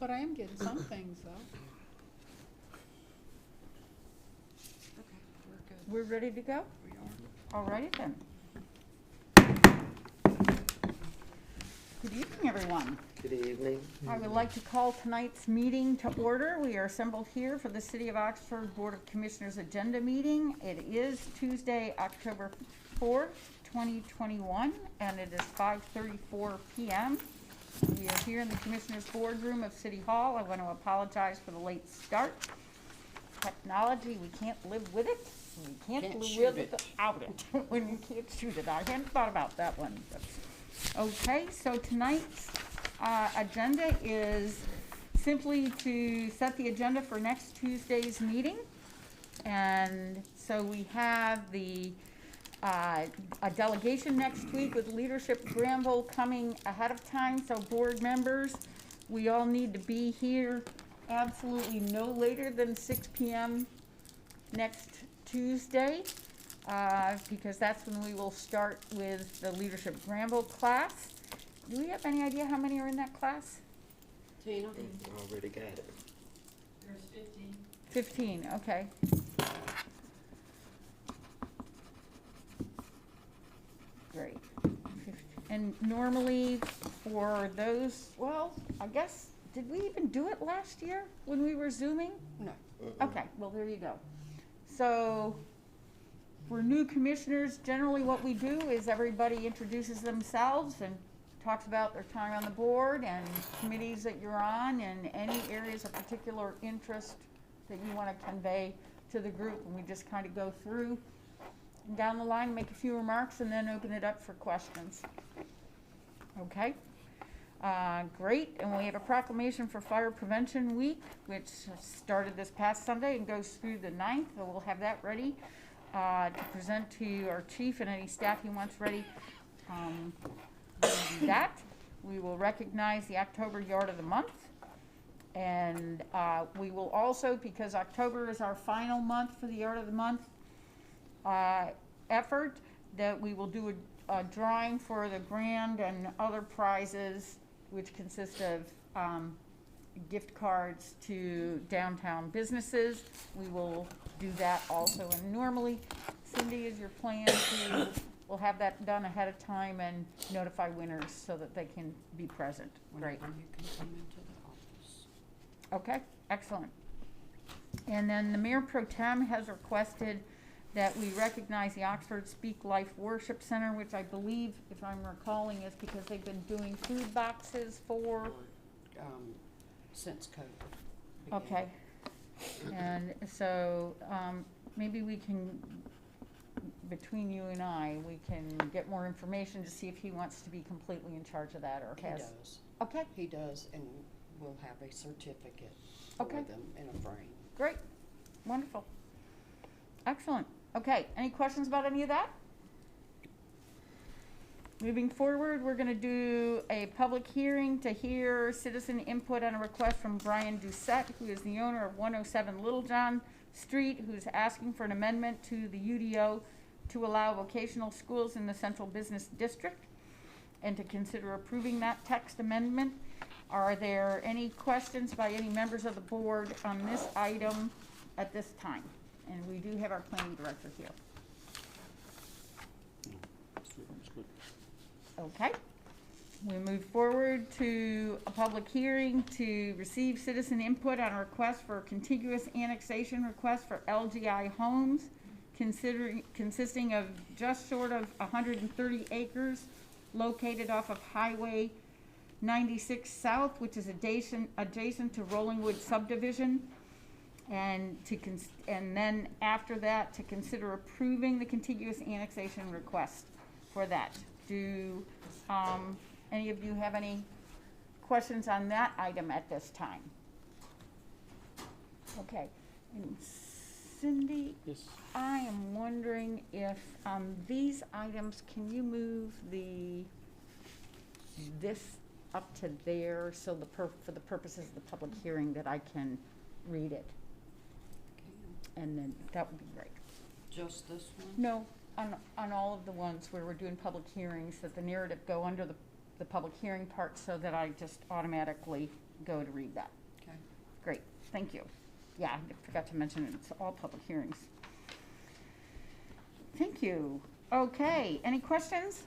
But I am getting some things though. Okay, we're good. We're ready to go? We are. All righty then. Good evening, everyone. Good evening. I would like to call tonight's meeting to order. We are assembled here for the City of Oxford Board of Commissioners agenda meeting. It is Tuesday, October 4th, 2021, and it is 5:34 p.m. We are here in the Commissioners Boardroom of City Hall. I want to apologize for the late start. Technology, we can't live with it. We can't Can't live shoot it. without it. When you can't shoot it. I hadn't thought about that one. But okay, so tonight's agenda is simply to set the agenda for next Tuesday's meeting. And so we have a delegation next week with Leadership Granville coming ahead of time. So board members, we all need to be here absolutely no later than 6 p.m. next Tuesday, because that's when we will start with the Leadership Granville class. Do we have any idea how many are in that class? Tina? Already got it. There's 15. 15, okay. Great. And normally for those, well, I guess, did we even do it last year when we were Zooming? No. Okay, well, there you go. So, for new commissioners, generally what we do is everybody introduces themselves and talks about their time on the board and committees that you're on and any areas of particular interest that you want to convey to the group. And we just kind of go through and down the line, make a few remarks, and then open it up for questions. Okay? Great, and we have a proclamation for Fire Prevention Week, which started this past Sunday and goes through the 9th, so we'll have that ready to present to our chief and any staff he wants ready. We'll do that. We will recognize the October Yard of the Month, and we will also, because October is our final month for the Yard of the Month effort, that we will do a drawing for the grand and other prizes, which consist of gift cards to downtown businesses. We will do that also. And normally, Cindy, is your plan to, we'll have that done ahead of time and notify winners so that they can be present. Great. Whenever you can come into the office. Okay, excellent. And then the Mayor Pro Tem has requested that we recognize the Oxford Speak Life Worship Center, which I believe, if I'm recalling, is because they've been doing food boxes for. Since COVID began. Okay. And so, maybe we can, between you and I, we can get more information to see if he wants to be completely in charge of that or He has. does. Okay, He does, and we'll have a certificate for Okay. them in a frame. great, wonderful. Excellent. Okay, any questions about any of that? Moving forward, we're gonna do a public hearing to hear citizen input on a request from Brian Doucette, who is the owner of 107 Little John Street, who's asking for an amendment to the UDO to allow vocational schools in the Central Business District, and to consider approving that text amendment. Are there any questions by any members of the board on this item at this time? And we do have our planning director here. Okay. We move forward to a public hearing to receive citizen input on a request for a contiguous annexation request for LGI Homes, consisting of just short of 130 acres located off of Highway 96 South, which is adjacent to Rollingwood subdivision. And and then after that, to consider approving the contiguous annexation request for that. Do any of you have any questions on that item at this time? Okay. And Cindy, Yes. I am wondering if these items, can you move this up to there so for the purposes of the public hearing that I can read it? And then that would be great. Just this one? No, on all of the ones where we're doing public hearings, that the narrative go under the public hearing part so that I just automatically go to read that. Okay. Great, thank you. Yeah, I forgot to mention it, it's all public hearings. Thank you. Okay, any questions?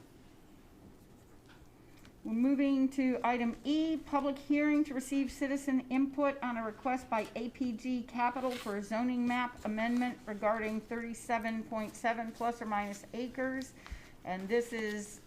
We're moving to item E, public hearing to receive citizen input on a request by APG Capital for a zoning map amendment regarding 37.7 plus or minus acres. And this is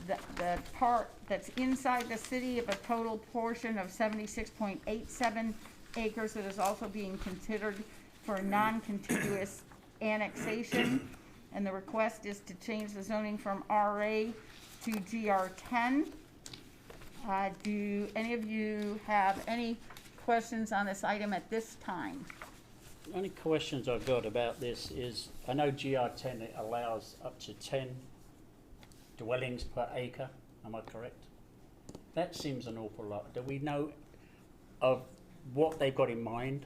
the part that's inside the city of a total portion of 76.87 acres that is also being considered for non-contiguous annexation. And the request is to change the zoning from RA to GR10. Do any of you have any questions on this item at this time? The only questions I've got about this is, I know GR10 it allows up to 10 dwellings per acre, am I correct? That seems an awful lot. Do we know of what they've got in mind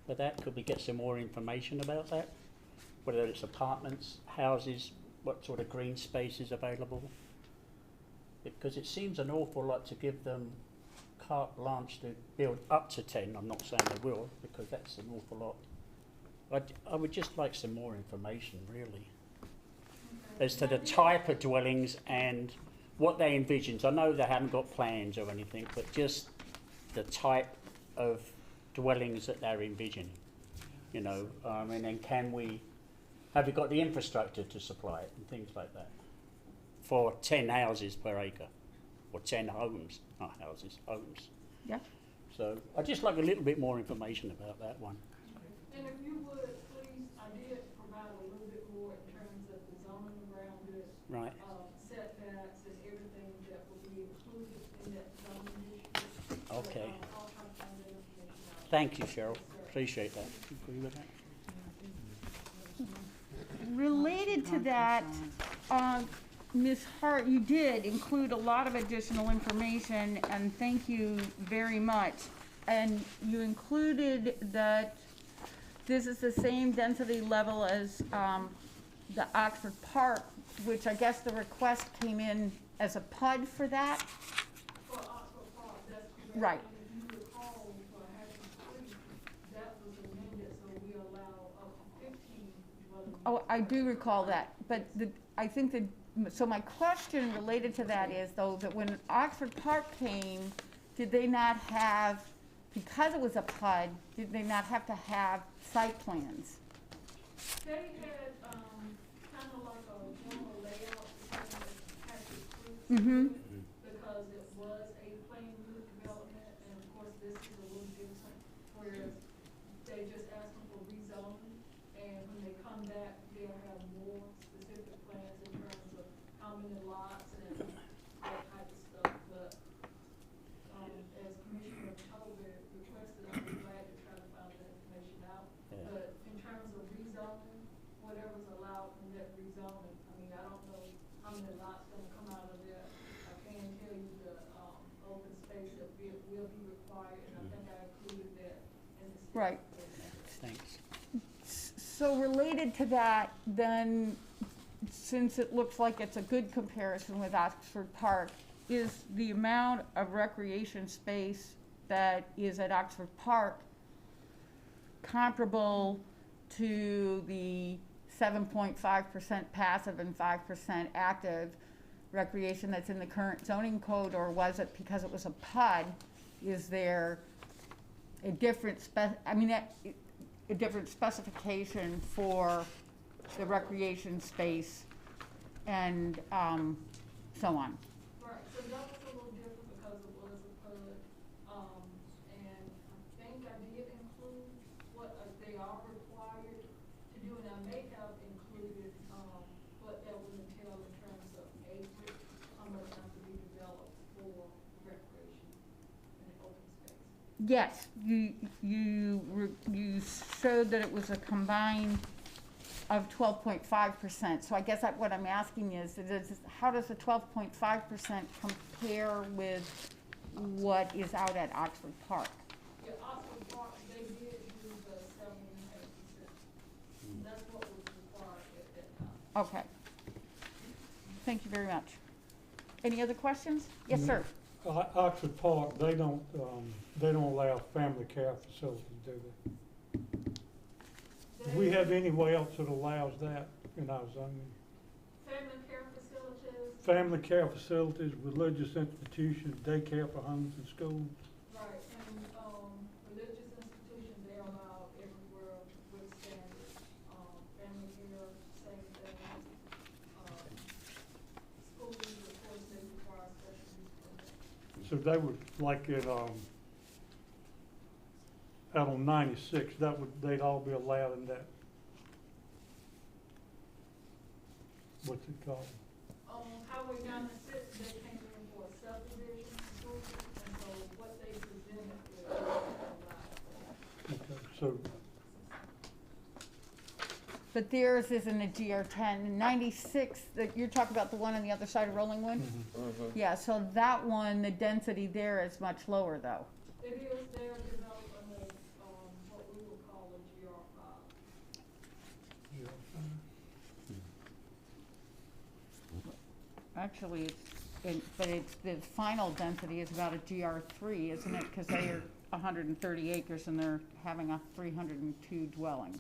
for that? Could we get some more information about that? Whether it's apartments, houses, what sort of green space is available? Because it seems an awful lot to give them carte blanche to build up to 10. I'm not saying they will, because that's an awful lot. I would just like some more information, really, as to the type of dwellings and what they envision. I know they haven't got plans or anything, but just the type of dwellings that they're envisioning. You know, and then have we got the infrastructure to supply it and things like that? For 10 houses per acre, or 10 homes, not houses, homes. Yeah. So I'd just like a little bit more information about that one. And if you would, please, I did provide a little bit more in terms of the zoning around it, Right. setbacks and everything that will be included in that zoning district. Okay. But, I'll try to find that information out. Thank you, Cheryl. Yes, sir. Appreciate that. Agree with that? Related to that, Ms. Hart, you did include a lot of additional information, and thank you very much. And you included that this is the same density level as the Oxford Park, which I guess the request came in as a PUD for that. For Oxford Park, that's correct. Right. And if you recall, for Hackett Creek, that was amended, so we allow up to 15 dwelling units. Oh, I do recall that, but I think so my question related to that is, though, that when Oxford Park came, did they not have, because it was a PUD, did they not have to have site plans? They had, kind of like a general layout between Hackett Creek. Mm-hmm. Because it was a plain unit development, and of course, this is a little different, whereas they just asked them for rezoning, and when they come back, they'll have more specific plans in terms of how many lots and that type of stuff, but, as Commissioner Tolbert requested, I'd be glad to try to find that information out. Yeah. But in terms of rezoning, whatever's allowed in that rezoning, I mean, I don't know how many lots gonna come out of there. I can tell you the, open space that will be required, and I think I included that in the. Right. Thanks. So related to that, then, since it looks like it's a good comparison with Oxford Park, is the amount of recreation space that is at Oxford Park comparable to the 7.5% passive and 5% active recreation that's in the current zoning code, or was it because it was a PUD? Is there a different a different specification for the recreation space and so on? Right, so that was a little different because it was a PUD, and I think I did include what they are required to do, and I may have included, what that would entail in terms of acreage, how much has to be developed for recreation and open space. Yes, you showed that it was a combined of 12.5%. So I guess what I'm asking is how does the 12.5% compare with what is out at Oxford Park? Yeah, Oxford Park, they did do the 7.5%. That's what was required at that time. Okay. Thank you very much. Any other questions? Yes, sir. Oxford Park, they don't allow family care facilities, do they? Do we have anywhere else that allows that in our zoning? Family care facilities, Family care facilities, religious institutions, daycare for homes and schools. right, and, religious institutions, they're allowed everywhere with standards. Family care, same thing. Schools, of course, they require special use permits. So they would, like out on 96, they'd all be allowed in that. What's it called? Highway 96, they came in for a subdivision approval, and so what they presented is allowed. Okay, so, But theirs isn't a GR10. 96, that you're talking about the one on the other side of Rolling Wood? Yeah, so that one, the density there is much lower though. It is, they're developing a, what we would call a GR5. Actually, the final density is about a GR3, isn't it? Because they are 130 acres and they're having 302 dwellings.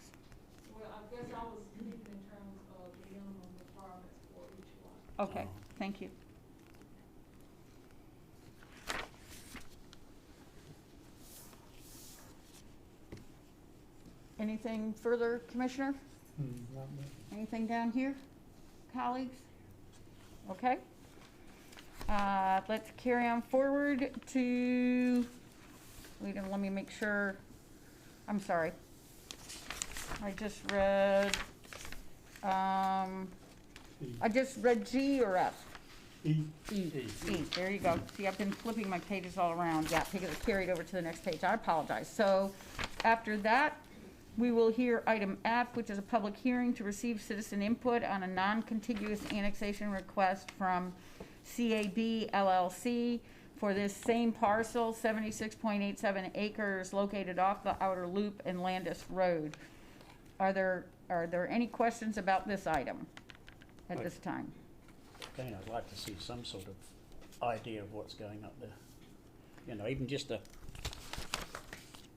Well, I guess I was speaking in terms of the minimum requirements for each lot. Okay, thank you. Anything further, Commissioner? not much. Anything down here, colleagues? Okay. Let's carry on forward to, let me make sure, I'm sorry. I just read, I just read G or F? E. E, there you go. See, I've been flipping my pages all around. Yeah, because it carried over to the next page. I apologize. So after that, we will hear item F, which is a public hearing to receive citizen input on a non-contiguous annexation request from CAB LLC for this same parcel, 76.87 acres located off the outer loop and Landis Road. Are there any questions about this item at this time? Again, I'd like to see some sort of idea of what's going up there. You know, even just a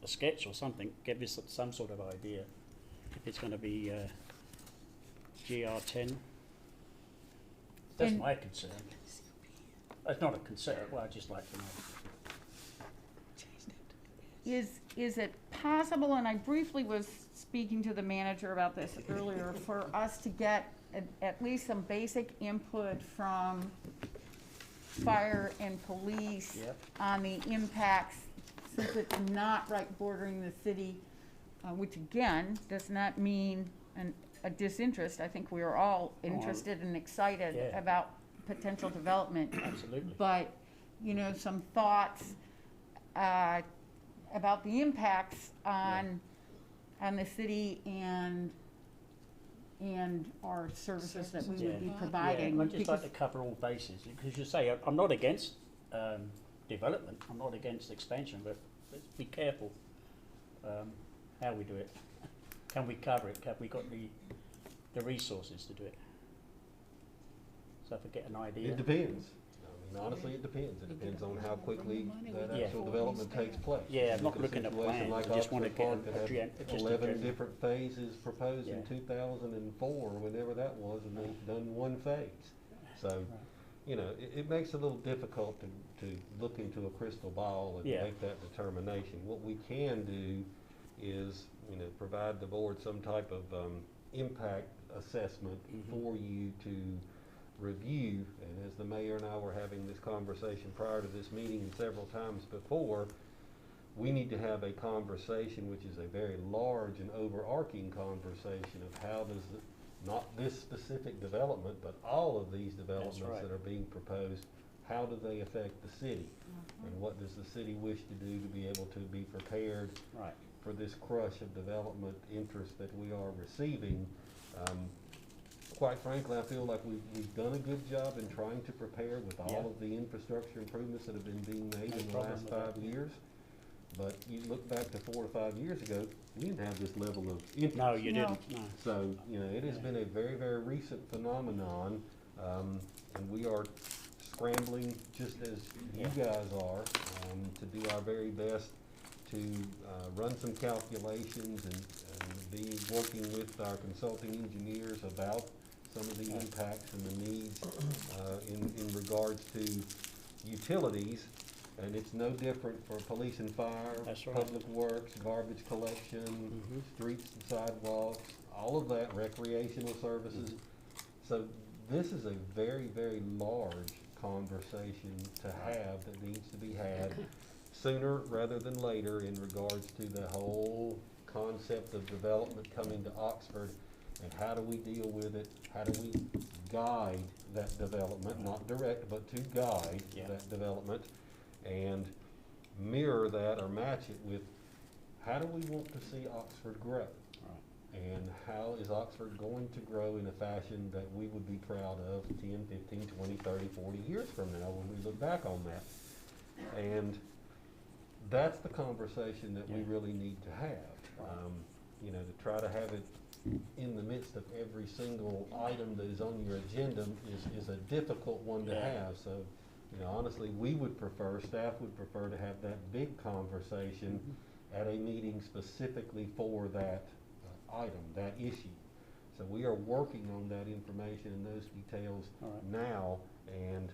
sketch or something, give us some sort of idea. If it's going to be GR10, that's And- my concern. It's not a concern, well, I'd just like to know. Is it possible, and I briefly was speaking to the manager about this earlier, for us to get at least some basic input from fire and police Yep. on the impacts, since it's not right bordering the city, which again, does not mean a disinterest. I think we are all interested and excited Yeah. about potential development. Absolutely. But, you know, some thoughts about the impacts on the city and our services that we would be Yeah. providing. Yeah, I'd just like because- to cover all bases, because you say, I'm not against development, I'm not against expansion, but let's be careful how we do it. Can we cover it? Have we got the resources to do it? So if I get an idea. It depends. I mean, honestly, it depends. It depends on how quickly that Yeah. actual development takes place. Yeah, I'm You not look at a looking at situation plans, like I just wanna Oxford get Park that had just a 11 general- different phases proposed Yeah. in 2004, whenever that was, and they've done one phase. So, you know, it makes it a little difficult to look into a crystal ball and Yeah. make that determination. What we can do is, you know, provide the board some type of impact assessment Mhm. for you to review. And as the mayor and I were having this conversation prior to this meeting and several times before, we need to have a conversation which is a very large and overarching conversation of how does it, not this specific development, but all of these developments right. that are being proposed, how do they affect the city? And what does the city wish to do to be able to be prepared Right. for this crush of development interest that we are receiving? Quite frankly, I feel like we've done a good job in trying to prepare with Yeah. all of the infrastructure improvements that have been being made No in the problem last with that, 5 yeah. years. But you look back to 4 to 5 years ago, we didn't have this level of interest. No, you No. didn't, no. So, you know, it has Yeah. been a very, very recent phenomenon, and we are scrambling just as you guys are, to do our very best to run some calculations and be working with our consulting engineers about some of the impacts and the needs in regards to utilities. And it's no different for police and fire, That's right. public works, garbage collection, Mhm. streets and sidewalks, all of that, recreational services. So this is a very, very large conversation to have that needs to be had sooner rather than later in regards to the whole concept of development coming to Oxford, and how do we deal with it? How do we guide that development, not direct, but to guide Yeah. that development, and mirror that or match it with how do we want to see Oxford grow? And how is Oxford going to grow in a fashion that we would be proud of 10, 15, 20, 30, 40 years from now when we look back on that? And that's the conversation that we Yeah. really need to have. You know, to try to have it in the midst of every single item that is on your agenda is a difficult one to Yeah. have. So, you know, honestly, we would prefer, staff would prefer to have that big conversation at a meeting specifically for that item, that issue. So we are working on that information and those details All right. now, and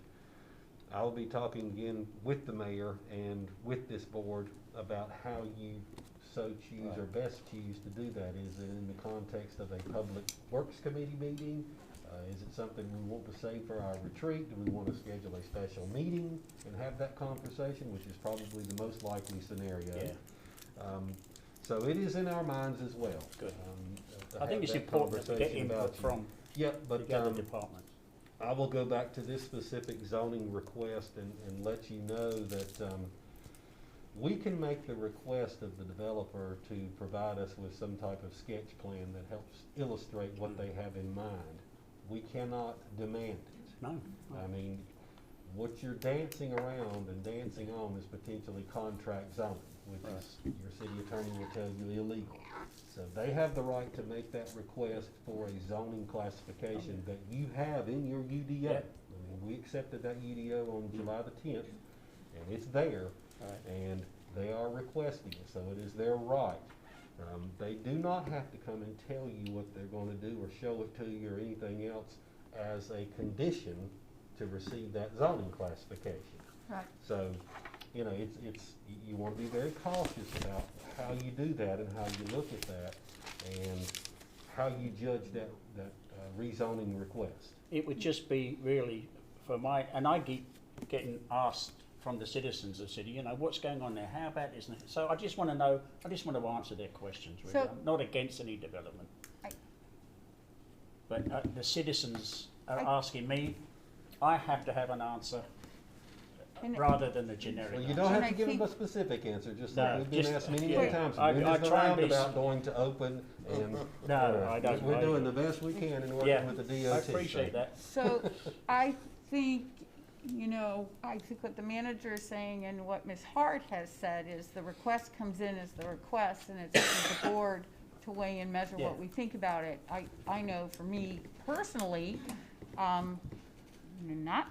I'll be talking again with the mayor and with this board about how you so choose or Right. best choose to do that. Is it in the context of a public works committee meeting? Is it something we want to save for our retreat? Do we want to schedule a special meeting and have that conversation, which is probably the most likely scenario? Yeah. So it is in our minds as well. Good. To I think have it's that important to get conversation about input you. from Yeah, the but other departments. I will go back to this specific zoning request and let you know that we can make the request of the developer to provide us with some type of sketch plan that helps illustrate what they have in mind. We cannot demand it. No. I mean, what you're dancing around and dancing on is potentially contract zoning, which Right. is, your city attorney will tell you, illegal. So they have the right to make that request for a zoning classification that you have in your UDO. Yeah. I mean, we accepted that UDO on July the 10th, and it's there, All right. and they are requesting it, so it is their right. They do not have to come and tell you what they're gonna do or show it to you or anything else as a condition to receive that zoning classification. Right. So, you know, you wanna be very cautious about how you do that and how you look at that and how you judge that rezoning request. It would just be really for and I keep getting asked from the citizens of the city, you know, what's going on there, how bad isn't it? So I just want to know, I just want to answer their questions, really. So- I'm not against any development. But the citizens are asking me, I have to have an answer And- rather than a generic Well, you answer. don't have And to I give them a think- specific answer, just No, like we've been just- asked many yeah. other times. I We're try just and be roundabout going to open and. No, I don't. We're doing the best we can and working Yeah, with the DOT. I appreciate that. So I think, you know, I think what the manager is saying and what Ms. Hart has said is the request comes in as the request, and it's up to the board to weigh and measure Yeah. what we think about it. I know for me personally, not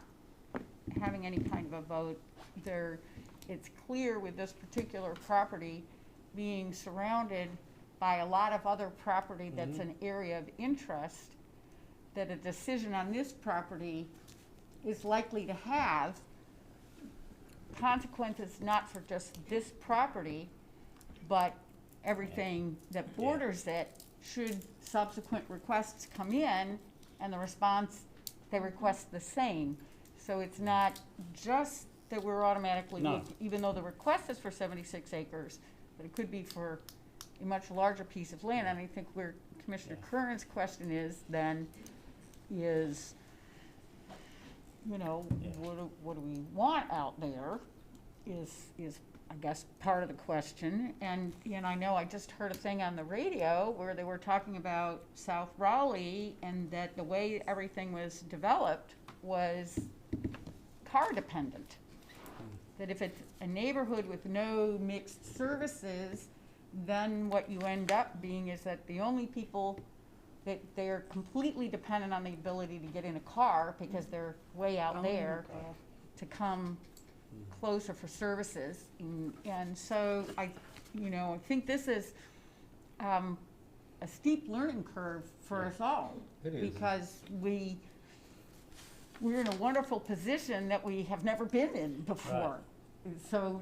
having any kind of a vote there, it's clear with this particular property being surrounded by a lot of other property that's an area of interest, that a decision on this property is likely to have consequences not for just this property, but everything that borders it, should subsequent requests come in and the response, they request the same. So it's not just that we're automatically, No. even though the request is for 76 acres, but it could be for a much larger piece of land. And I think where Commissioner Curran's question is then is, you know, Yeah. what do we want out there is I guess part of the question. And I know I just heard a thing on the radio where they were talking about South Raleigh and that the way everything was developed was car dependent. That if it's a neighborhood with no mixed services, then what you end up being is that the only people that they're completely dependent on the ability to get in a car because they're way out there. to come closer for services. And so I think this is a steep learning curve for us all. It is. Because we're in a wonderful position that we have never been in before. So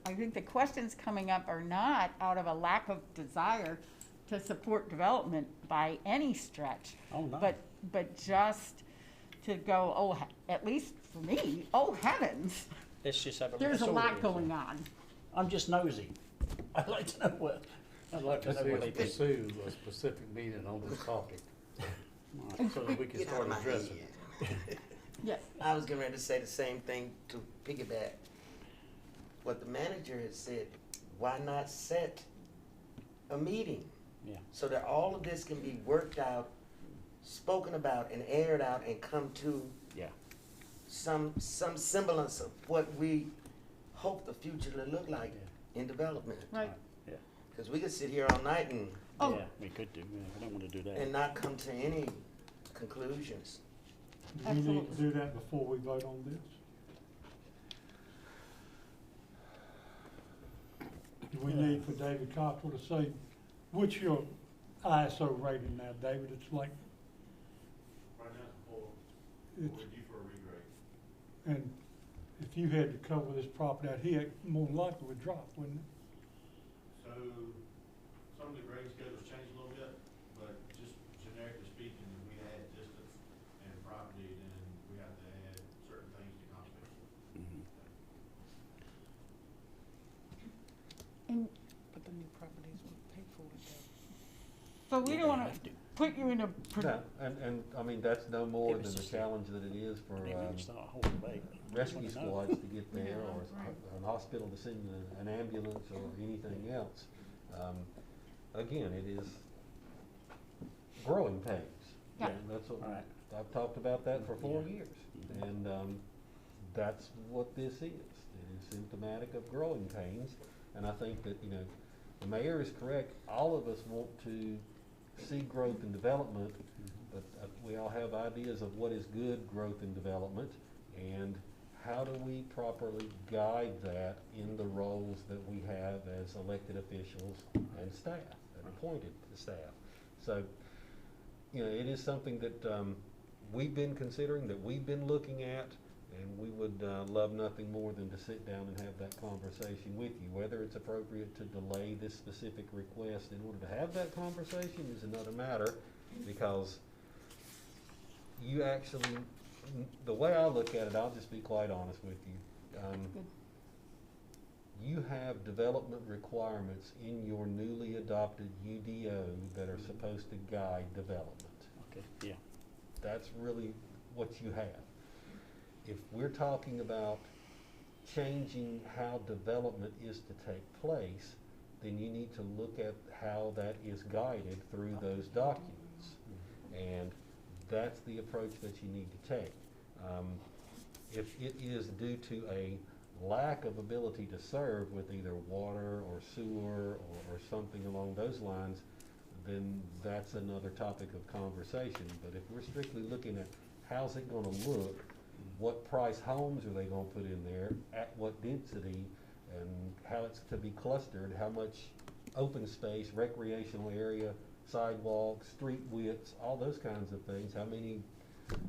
I think the questions coming up are not out of a lack of desire to support development by any stretch. Oh, no. But just to go, at least for me, oh heavens, Let's just have a look. there's That's a all it lot is. going on. I'm just nosy. I'd like to know what, I'd like to know see what us they think. pursue a specific meeting on this topic, so that we can Get out start of my addressing head. it. Yes. I was getting ready to say the same thing to piggyback what the manager has said. Why not set a meeting? Yeah. So that all of this can be worked out, spoken about, and aired out, and come to yeah, some semblance of what we hope the future will look like in development. Right. yeah, Because we could sit here all night Oh. yeah, we could do, yeah, I don't wanna do that. and not come to any conclusions. Do we need to Absolutely. do that before we vote on this? Do we need for David Cottrell to say, what's your ISO rating now, David? It's like, Right now, for, it's, we're due for a regrade. and if you had to cover this property out here, more than likely would drop, wouldn't it? So, some of the grade schedules change a little bit, but just generically speaking, if we add distance and property, then we have to add certain things to conservation. Mhm. And But the new properties will pay for it though. so we Yeah, don't they wanna have to. put you in a, No, and, I mean, that's no more It was than the just- challenge that it is for, Maybe it's not a whole debate. I just rescue wanna know. squads to get there, Yeah, or right. an hospital to send an ambulance or anything else. Again, it is growing pains. Yeah. And that's what, Right. I've talked about that for 4 Yeah. years. Mhm. And, that's what this is. It is symptomatic of growing pains. And I think that, the mayor is correct. All of us want to see growth and development, but we all have ideas of what is good growth and development, and how do we properly guide that in the roles that we have as elected officials and staff, and appointed staff. So, it is something that we've been considering, that we've been looking at, and we would love nothing more than to sit down and have that conversation with you. Whether it's appropriate to delay this specific request in order to have that conversation is another matter, because you actually, the way I look at it, I'll just be quite honest with you. Good. You have development requirements in your newly adopted UDO that are supposed to guide development. Okay, yeah, That's really what you have. If we're talking about changing how development is to take place, then you need to look at how that is guided through those documents. And that's the approach that you need to take. If it is due to a lack of ability to serve with either water or sewer or something along those lines, then that's another topic of conversation. But if we're strictly looking at how's it gonna look, what price homes are they gonna put in there, at what density, and how it's to be clustered, how much open space, recreational area, sidewalks, street widths, all those kinds of things, how many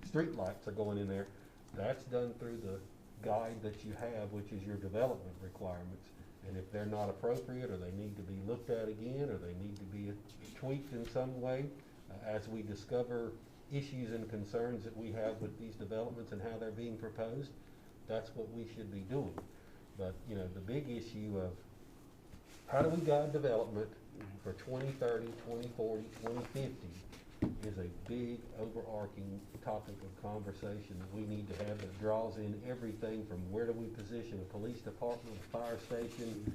street lights are going in there, that's done through the guide that you have, which is your development requirements. And if they're not appropriate, or they need to be looked at again, or they need to be tweaked in some way, as we discover issues and concerns that we have with these developments and how they're being proposed, that's what we should be doing. But, the big issue of how do we guide development for 2030, 2040, 2050 is a big overarching topic of conversation that we need to have, that draws in everything from where do we position a police department, a fire station,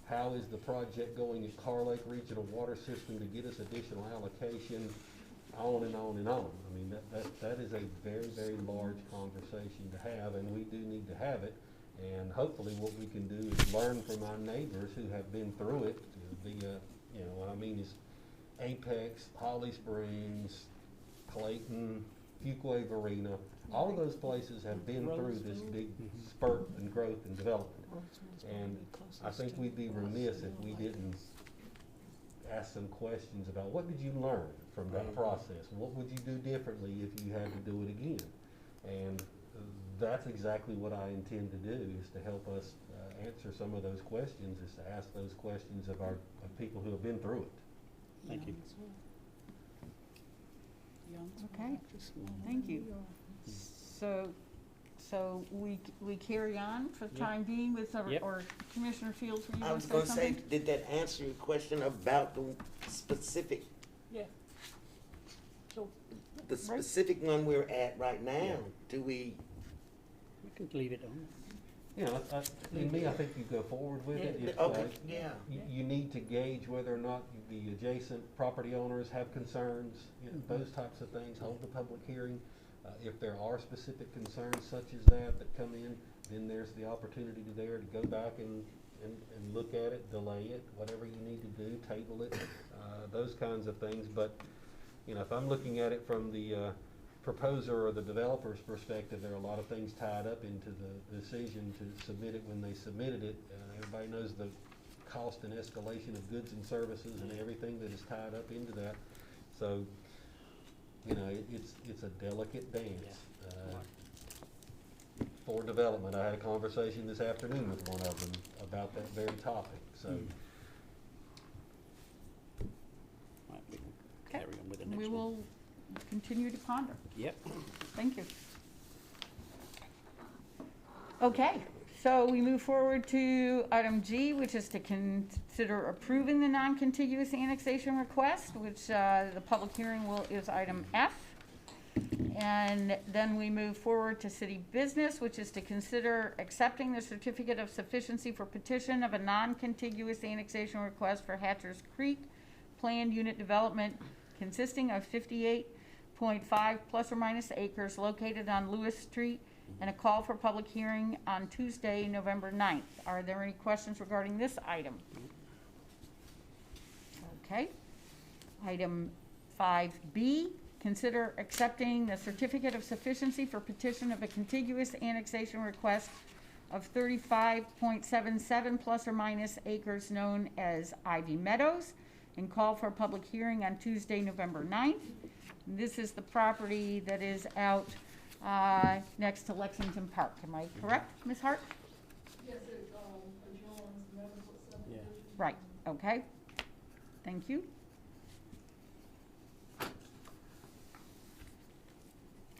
how is the project going at Carr Lake Regional Water System to get us additional allocation, on and on and on. I mean, that is a very, very large conversation to have, and we do need to have it. And hopefully what we can do is learn from our neighbors who have been through it. What I mean is Apex, Holly Springs, Clayton, Fuquay Arena, all of those places have been through this big spurt and growth and development. And I think we'd be remiss if we didn't ask some questions about what did you learn from that process? What would you do differently if you had to do it again? And that's exactly what I intend to do, is to help us answer some of those questions, is to ask those questions of people who have been through it. Thank you. Okay, thank you. So we carry on for the Yeah. time being with our, Yep. or Commissioner Fields, were you I gonna was say gonna say, something? did that answer your question about the specific, Yeah. So, the specific one we're at right now? Yeah. Do we, we can leave it on. You know, in me, I think you go forward with it. If, okay, yeah. you need to gauge whether or not the adjacent property owners have concerns, you know, those types of things, hold the public hearing. If there are specific concerns such as that come in, then there's the opportunity there to go back and look at it, delay it, whatever you need to do, table it, those kinds of things. But, you know, if I'm looking at it from the proposer or the developer's perspective, there are a lot of things tied up into the decision to submit it when they submitted it. Everybody knows the cost and escalation of goods and services and everything that is tied up into that. So, you know, it's a delicate dance for development. I had a conversation this afternoon with one of them about that very topic. So, Right, we can Okay. carry on with the next We one. will continue to ponder. Yep. Thank you. Okay, so we move forward to item G, which is to consider approving the non-contiguous annexation request, which the public hearing is item F. And then we move forward to city business, which is to consider accepting the certificate of sufficiency for petition of a non-contiguous annexation request for Hatcher's Creek planned unit development consisting of 58.5 plus or minus acres located on Lewis Street, and a call for public hearing on Tuesday, November 9th. Are there any questions regarding this item? Okay. Item 5B, consider accepting the certificate of sufficiency for petition of a contiguous annexation request of 35.77 plus or minus acres known as Ivy Meadows, and call for a public hearing on Tuesday, November 9th. This is the property that is out next to Lexington Park. Am I correct, Ms. Hart? Yes, it, adjoins medical subdivision. Right, okay. Thank you.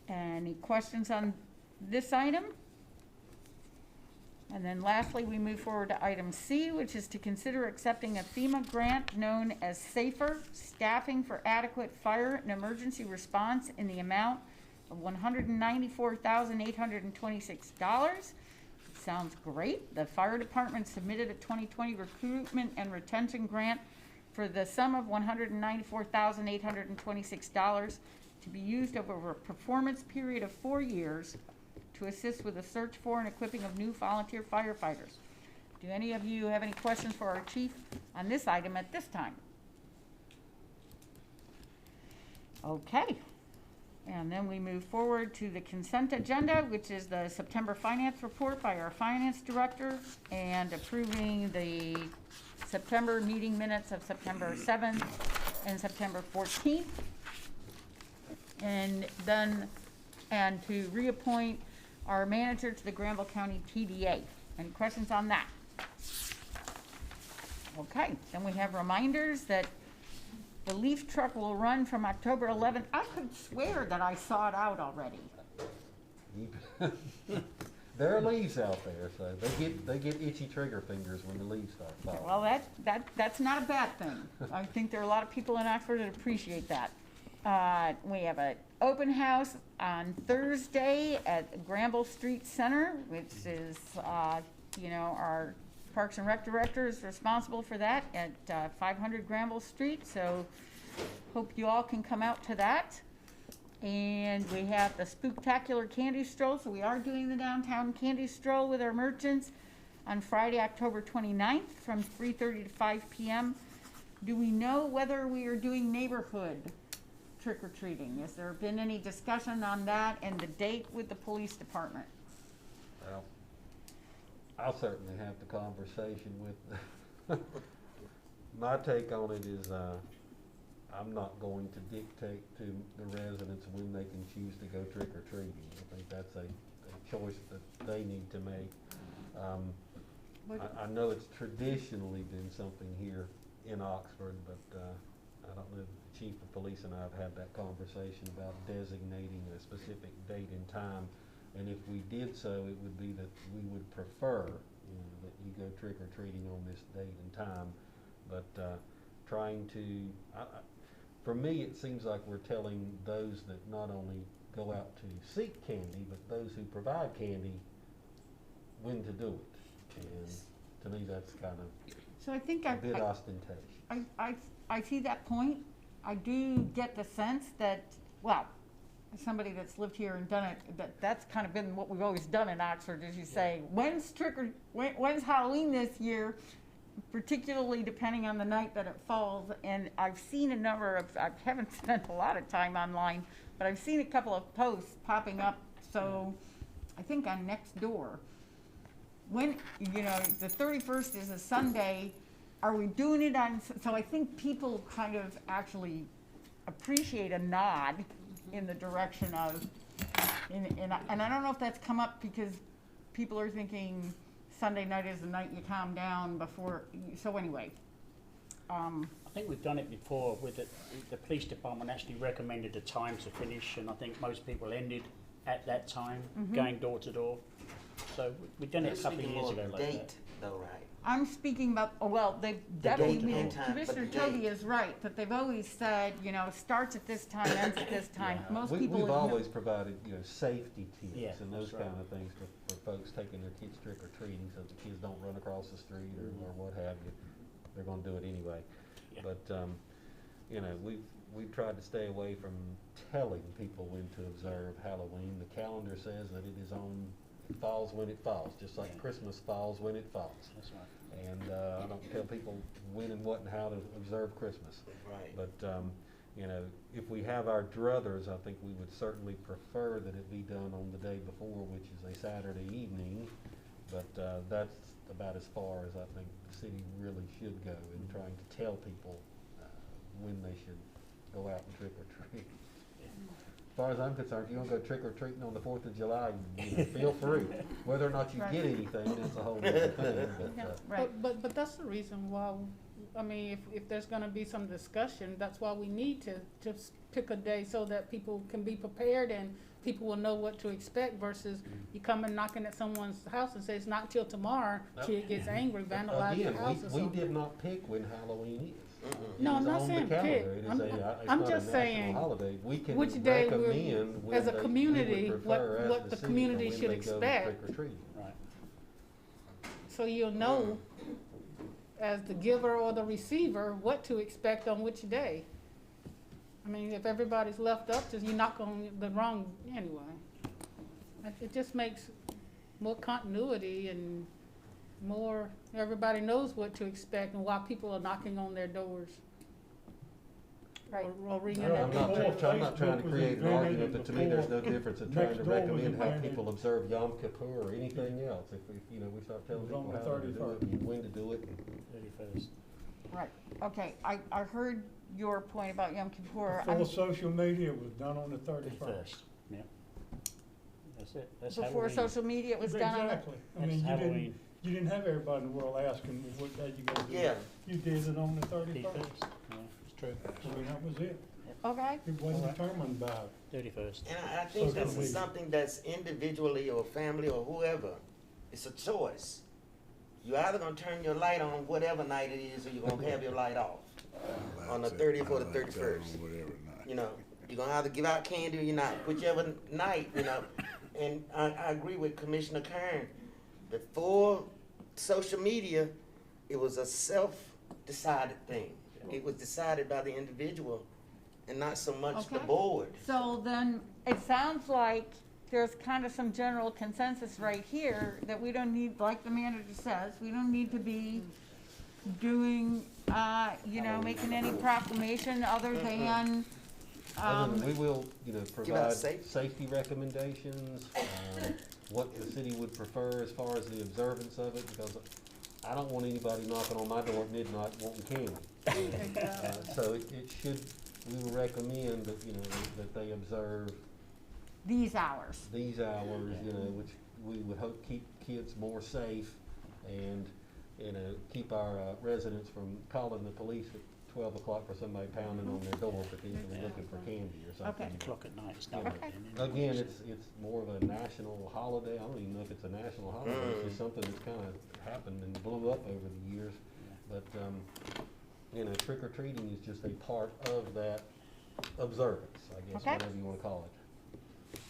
Any questions on this item? And then lastly, we move forward to item C, which is to consider accepting a FEMA grant known as SAFER, Staffing for Adequate Fire and Emergency Response, in the amount of $194,826. Sounds great. The fire department submitted a 2020 recruitment and retention grant for the sum of $194,826 to be used over a performance period of 4 years to assist with the search for and equipping of new volunteer firefighters. Do any of you have any questions for our chief on this item at this time? Okay. And then we move forward to the consent agenda, which is the September finance report by our finance director, and approving the September meeting minutes of September 7th and September 14th. And then, and to reappoint our manager to the Granville County TDA. Any questions on that? Okay, then we have reminders that the leaf truck will run from October 11th. I could swear that I saw it out already. there are leaves out there, so they get itchy trigger fingers when the leaves start falling. Well, that's not a bad thing. I think there are a lot of people in Oxford that appreciate that. We have an open house on Thursday at Granville Street Center, which is, our Parks and Rec Director is responsible for that at 500 Granville Street, so hope you all can come out to that. And we have the Spooktacular Candy Stroll, so we are doing the downtown candy stroll with our merchants on Friday, October 29th from 3:30 to 5 p.m. Do we know whether we are doing neighborhood trick or treating? Has there been any discussion on that and the date with the police department? Well, I'll certainly have the conversation with, my take on it is, I'm not going to dictate to the residents when they can choose to go trick or treating. I think that's a choice that they need to make. I know it's traditionally been something here in Oxford, but, I don't know, the chief of police and I have had that conversation about designating a specific date and time. And if we did so, it would be that we would prefer, that you go trick or treating on this date and time. But, trying to, for me, it seems like we're telling those that not only go out to seek candy, but those who provide candy, when to do it. And to me, that's kind of So I think a bit ostentatious. I see that point. I do get the sense that, well, as somebody that's lived here and done it, that's kind of been what we've always done in Oxford, as you say, when's Halloween this year, particularly depending on the night that it falls. And I've seen a number of, I haven't spent a lot of time online, but I've seen a couple of posts popping up. So I think on Nextdoor, when, the 31st is a Sunday, are we doing it on, so I think people kind of actually appreciate a nod in the direction of, and I don't know if that's come up because people are thinking Sunday night is the night you calm down before, so anyway. I think we've done it before with the police department actually recommended a time to finish, and I think most people ended at that time, going door to door. So we've done it a couple of years ago like that. Date, though, right? I'm speaking about, they've The definitely, date and time, but Commissioner the Toby date. is right, that they've always said, starts at this time, ends at this time. Yeah. Most people. We've have always provided, safety tips Yeah, and those that's right. kind of things for folks taking their kids trick or treating, so the kids don't run across the street or what have you. They're gonna do it anyway. Yeah. But, we've tried to stay away from telling people when to observe Halloween. The calendar says that it falls when it falls, just like Yeah. Christmas falls when it falls. That's right. And, I don't tell people when and what and how to observe Christmas. Right. But, if we have our druthers, I think we would certainly prefer that it be done on the day before, which is a Saturday evening. But, that's about as far as I think the city really should go in trying to tell people, when they should go out and trick or treat. As far as I'm concerned, if you wanna go trick or treating on the 4th of July, feel free. Whether or not you Right. get anything, that's a whole different thing, but, Right. But that's the reason why, if there's gonna be some discussion, that's why we need to just pick a day so that people can be prepared and people will know what to expect versus you come and knocking at someone's house and say it's not till tomorrow, kid gets angry, vandalize your again, house or we something. did not pick when Halloween is. No, It I'm is not on the saying calendar. pick. It is I'm- it's I'm not just a national saying holiday. We can which day we're- recommend when as a we would community, prefer as what the the city community when should they go expect. trick or treating. Right. So you'll know, as the giver or the receiver, what to expect on which day. If everybody's left up to, you knock on the wrong, anyway. It just makes more continuity and more, everybody knows what to expect and why people are knocking on their doors. Right. Or ringing Well, their I'm Before not trying to Facebook was create an invented argument, and but to me, there's no before difference in trying to Nextdoor was recommend how invented. people observe Yom Kippur or anything else. If we start telling It was on people the how to do it 31st. and when to do it. 31st. Right, okay, I heard your point about Yom Kippur. Before social media was done on the 31st. 31st. Yeah. That's it. That's Before Halloween. social media was done on it. Exactly. I That's mean, Halloween. you didn't have everybody in the world asking what day you gonna do Yeah. it. You did it on the 31st. 31st. Yeah, it's true. I mean, that was it. Okay, It wasn't Alright. determined by 31st. And I think Social this is media. something that's individually or family or whoever, it's a choice. You're either gonna turn your light on whatever night it is, or you're gonna have your light off on the 30th or the 31st. You're gonna either give out candy or you're not, whichever night, And I agree with Commissioner Kern. Before social media, it was a self-decided thing. It was decided by the individual and not so much the Okay. board. so then it sounds like there's kind of some general consensus right here that we don't need, like the manager says, we don't need to be doing, making any proclamation other than Other than we will, you know, out provide safety. safety recommendations, what the city would prefer as far as the observance of it, because I don't want anybody knocking on my door at midnight wanting candy. So it should, we will recommend that, you know, that they observe These hours. these hours, you know, which we would hope keep kids more safe and, you know, keep our residents from calling the police at 12 o'clock for somebody pounding on their door potentially looking for candy or something. Okay. O'clock at night, it's Yeah. not Okay. Again, it's more of a national holiday. I don't even know if it's a national holiday. It's just something that's kind of happened and blew up over the years. But, you know, trick or treating is just a part of that observance, I guess, Okay. whatever you want to call it.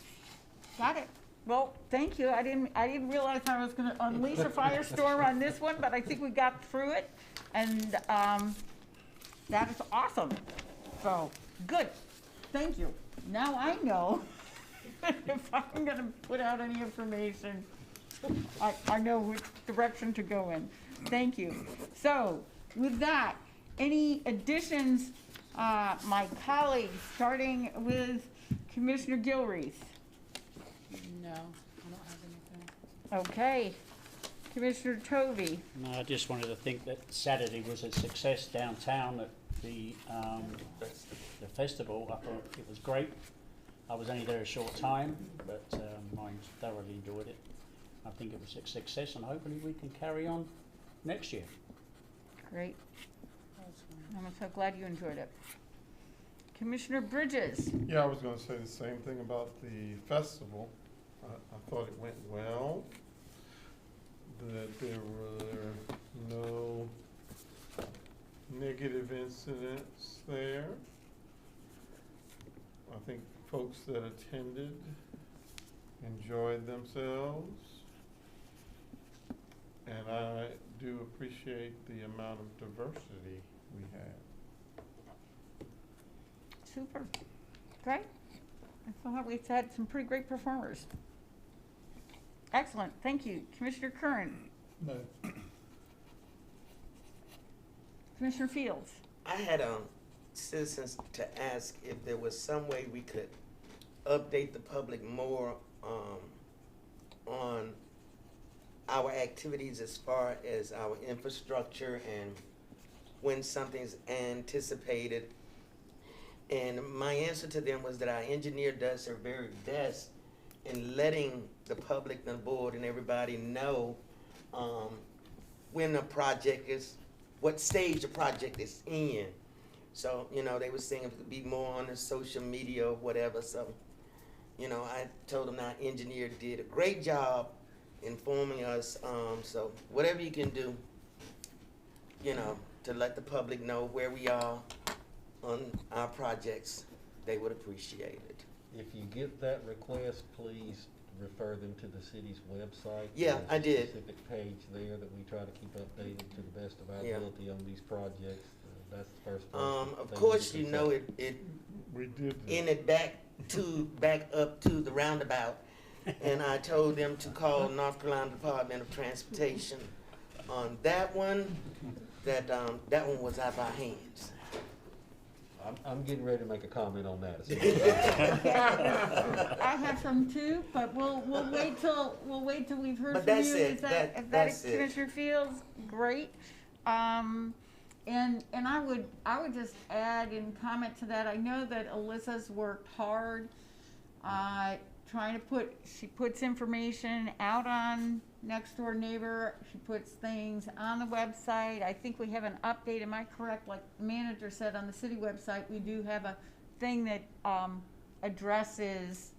Got it. Well, thank you. I didn't realize I was gonna unleash a firestorm on this one, but I think we got through it. And, that is awesome. So, good. Thank you. Now I know if I'm gonna put out any information, I know which direction to go in. Thank you. So, with that, any additions, my colleagues, starting with Commissioner Gilreath? No, I don't have anything. Okay. Commissioner Tovey? No, I just wanted to think that Saturday was a success downtown at the festival. I thought it was great. I was only there a short time, but I thoroughly enjoyed it. I think it was a success, and hopefully we can carry on next year. Great. I'm so glad you enjoyed it. Commissioner Bridges? Yeah, I was gonna say the same thing about the festival. I thought it went well, that there were no negative incidents there. I think folks that attended enjoyed themselves. And I do appreciate the amount of diversity we had. Super. Great. I thought we had some pretty great performers. Excellent. Thank you. Commissioner Curran? No. Commissioner Fields? I had citizens to ask if there was some way we could update the public more on our activities as far as our infrastructure and when something's anticipated. And my answer to them was that our engineer does her very best in letting the public and the board and everybody know when a project is, what stage the project is in. So, you know, they were saying if it could be more on the social media or whatever. So, you know, I told them our engineer did a great job informing us. So whatever you can do, you know, to let the public know where we are on our projects, they would appreciate it. If you get that request, please refer them to the city's website. Yeah, There's I did. a specific page there that we try to keep updated to the best of our Yeah. ability on these projects. That's the first place. Of they course, would you know, consult. it We did. ended back up to the roundabout. And I told them to call North Carolina Department of Transportation on that one, that one was out of our hands. I'm getting ready to make a comment on that. I have some too, but we'll wait till we've heard But from that's you. it. Is that That's it. Commissioner Fields? Great. And I would just add in comment to that, I know that Alyssa's worked hard, trying to she puts information out on Next Door Neighbor, she puts things on the website. I think we have an update, am I correct? Like the manager said, on the city website, we do have a thing that, addresses,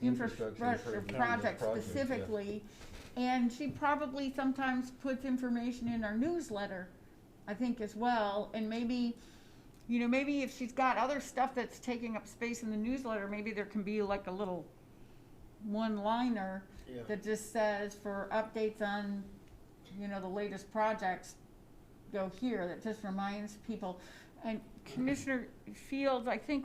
infrastructure improvement projects yeah. specifically. And she probably sometimes puts information in our newsletter, I think, as well. And maybe, you know, maybe if she's got other stuff that's taking up space in the newsletter, maybe there can be like a little one-liner Yeah. that just says for updates on, you know, the latest projects, go here. That just reminds people. And Commissioner Fields, I think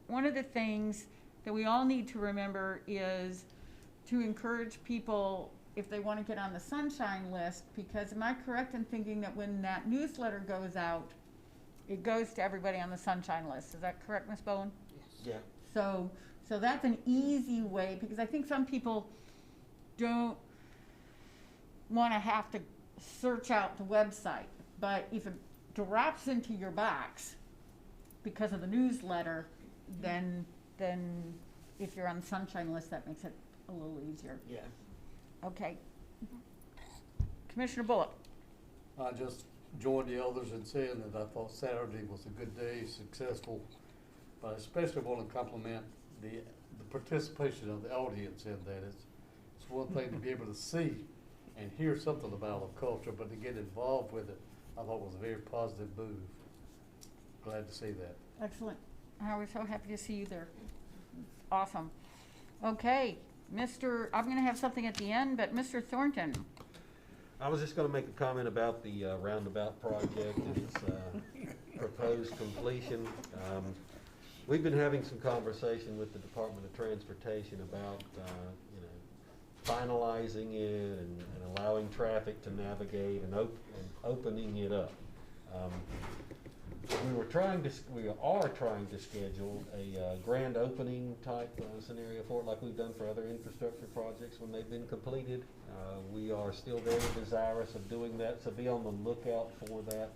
one of the things that we all need to remember is to encourage people if they want to get on the sunshine list, because am I correct in thinking that when that newsletter goes out, it goes to everybody on the sunshine list. Is that correct, Ms. Bowen? Yeah. So that's an easy way, because I think some people don't wanna have to search out the website. But if it drops into your box because of the newsletter, then if you're on the sunshine list, that makes it a little easier. Yeah. Okay. Commissioner Bullock. I just joined the others in saying that I thought Saturday was a good day, successful. But I especially want to compliment the participation of the audience in that. It's one thing to be able to see and hear something about our culture, but to get involved with it, I thought was a very positive move. Glad to see that. Excellent. I was so happy to see you there. Awesome. Okay, I'm gonna have something at the end, but Mr. Thornton. I was just gonna make a comment about the roundabout project and its proposed completion. We've been having some conversation with the Department of Transportation about, finalizing it and allowing traffic to navigate and opening it up. We are trying to schedule a grand opening type scenario for it, like we've done for other infrastructure projects when they've been completed. We are still very desirous of doing that, so be on the lookout for that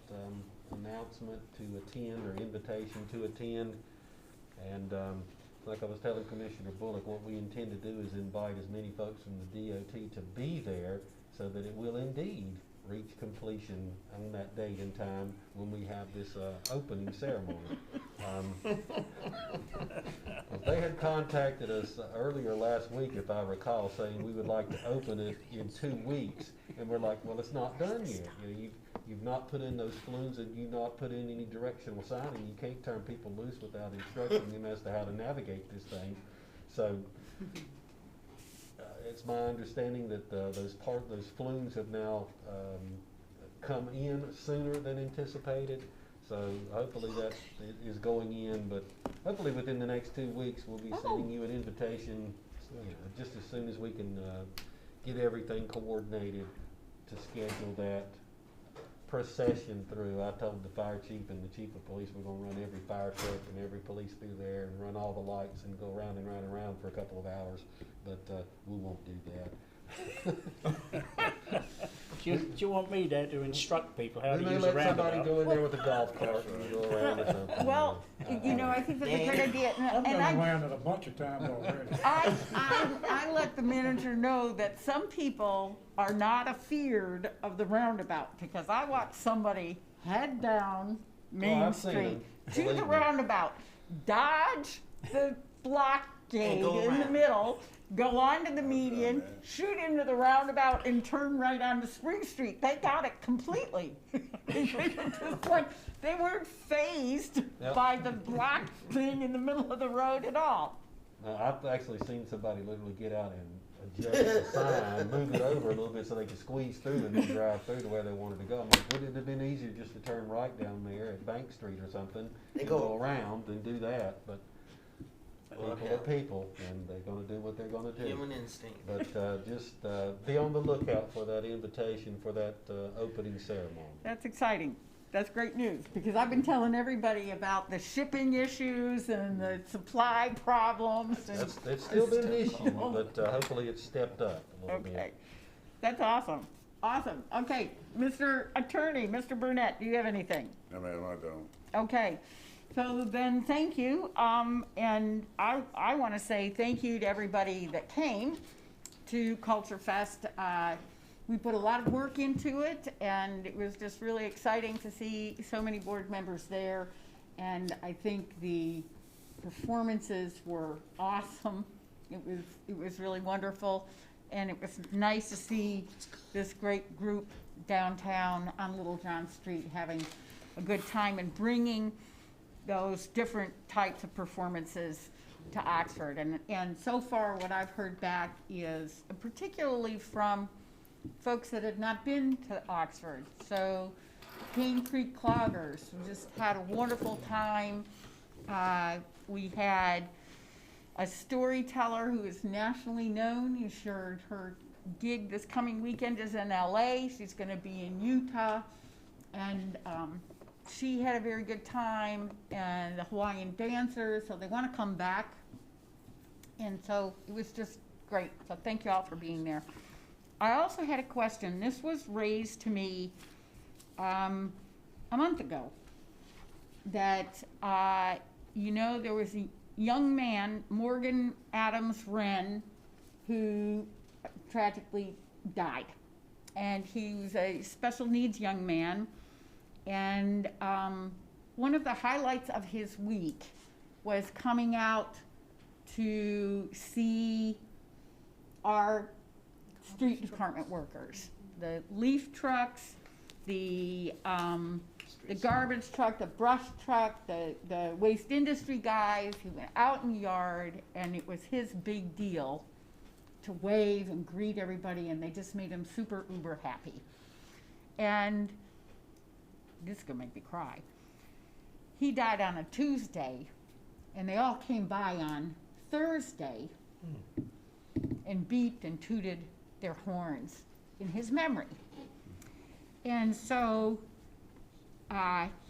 announcement to attend or invitation to attend. And like I was telling Commissioner Bullock, what we intend to do is invite as many folks from the DOT to be there so that it will indeed reach completion on that date and time when we have this opening ceremony. They had contacted us earlier last week, if I recall, saying we would like to open it in 2 weeks, and we're like, well, it's not done yet. You've not put in those flumes, and you've not put in any directional signing. You can't turn people loose without instructing them as to how to navigate this thing. So it's my understanding that those flumes have now come in sooner than anticipated. So hopefully that is going in, but hopefully within the next 2 weeks we'll be sending you an invitation, just as soon as we can get everything coordinated to schedule that procession through. I told the fire chief and the chief of police we're going to run every fire truck and every police through there and run all the lights and go round and round and round for a couple of hours, but we won't do that. Do you want me there to instruct people how to We may use a let somebody roundabout? go in there with a golf cart and go around or something. Well, I think that's a great idea, I've been and around it a bunch of times already. I let the manager know that some people are not afeared of the roundabout, because I watched somebody head down Main I've seen Street them, to believe the me. roundabout, dodge the blockade go in the around. middle, go onto the median, shoot into the roundabout, and turn right onto Spring Street. They got it completely. They weren't fazed Yep. by the block thing in the middle of the road at all. I've actually seen somebody literally get out and adjust the sign, move it over a little bit so they could squeeze through and then drive through to where they wanted to go. I'm like, wouldn't it have been easier just to turn right down there at Bank Street or something They and go- go around and do that? But Well, people yeah. are people, and they're gonna do what they're gonna do. Human instinct. But just be on the lookout for that invitation for that opening ceremony. That's exciting. That's great news, because I've been telling everybody about the shipping issues and the supply problems. And It's still been an issue, but hopefully it's stepped up a little Okay, bit. that's awesome. Awesome. Okay, Mr. Attorney, Mr. Burnett, do you have anything? No, ma'am, I don't. Okay, so then thank you. And I want to say thank you to everybody that came to Culture Fest. We put a lot of work into it, and it was just really exciting to see so many board members there. And I think the performances were awesome. It was really wonderful, and it was nice to see this great group downtown on Little John Street having a good time and bringing those different types of performances to Oxford. And so far, what I've heard back is, particularly from folks that had not been to Oxford. So Cane Creek Cloggers, we just had a wonderful time. We had a storyteller who is nationally known. You heard her gig this coming weekend is in LA. She's going to be in Utah. And she had a very good time, and the Hawaiian dancers, so they want to come back. And so it was just great. So thank you all for being there. I also had a question. This was raised to me a month ago. That, there was a young man, Morgan Adams Wren, who tragically died. And he was a special needs young man. And one of the highlights of his week was coming out to see our street department workers, the leaf trucks, the garbage truck, the brush truck, the waste industry guys. He went out in the yard, and it was his big deal to wave and greet everybody, and they just made him super uber happy. And this is gonna make me cry. He died on a Tuesday, and they all came by on Thursday and beeped and tooted their horns in his memory. And so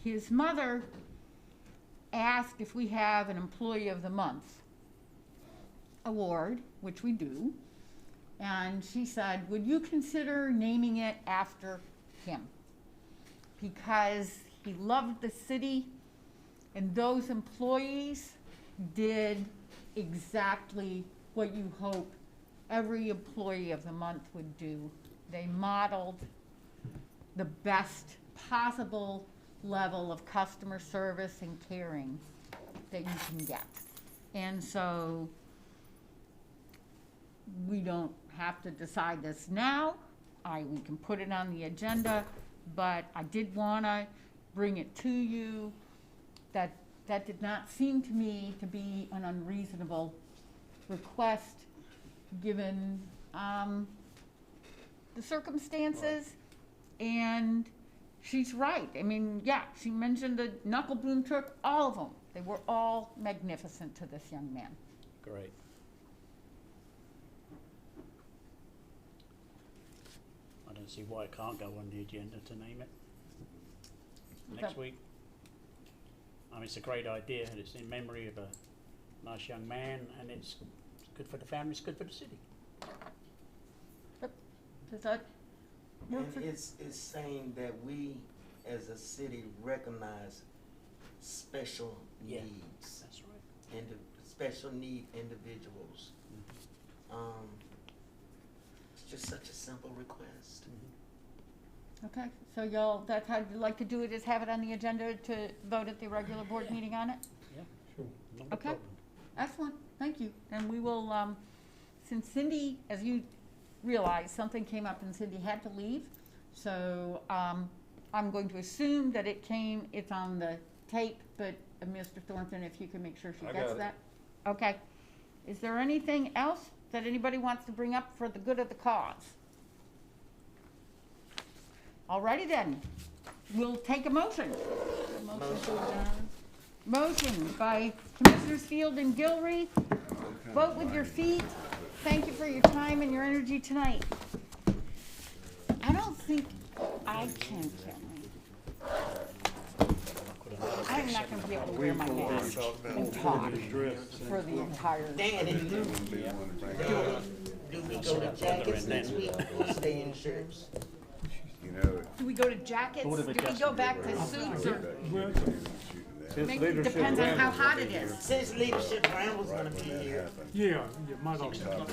his mother asked if we have an Employee of the Month award, which we do, and she said, would you consider naming it after him? Because he loved the city, and those employees did exactly what you hope every Employee of the Month would do. They modeled the best possible level of customer service and caring that you can get. And so we don't have to decide this now. We can put it on the agenda, but I did want to bring it to you. That did not seem to me to be an unreasonable request, given the circumstances. And she's right. I mean, yeah, she mentioned the knuckle boom truck, all of them. They were all magnificent to this young man. Great. I don't see why it can't go on the agenda to name it next Okay. week. I mean, it's a great idea, and it's in memory of a nice young man, and it's good for the family, it's good for the city. Does that work And for it's saying that we, as a city, recognize special Yeah. needs, That's right. and special need individuals. It's just such a simple request. Okay, so y'all, that's how you'd like to do it, is have it on the agenda to vote at the regular board meeting on it? Yeah, Sure. not a Okay. problem. Excellent, thank you. And we will, since Cindy, as you realize, something came up and Cindy had to leave. So, I'm going to assume that it's on the tape, but Mr. Thornton, if you can make sure she I gets got it. that. Okay. Is there anything else that anybody wants to bring up for the good of the cause? Alrighty then, we'll take a motion. Motion by Commissioners Field and Gilreath. Vote with your feet. Thank you for your time and your energy tonight. I don't think I can, I'm not gonna be able to wear my mask and talk for the entire. Dan, do we go to jackets next week or stay in shirts? Do we go to jackets? Do we go back to suits or? Depends on how hot it is. Since Leadership Brown was gonna be here, Yeah, might also.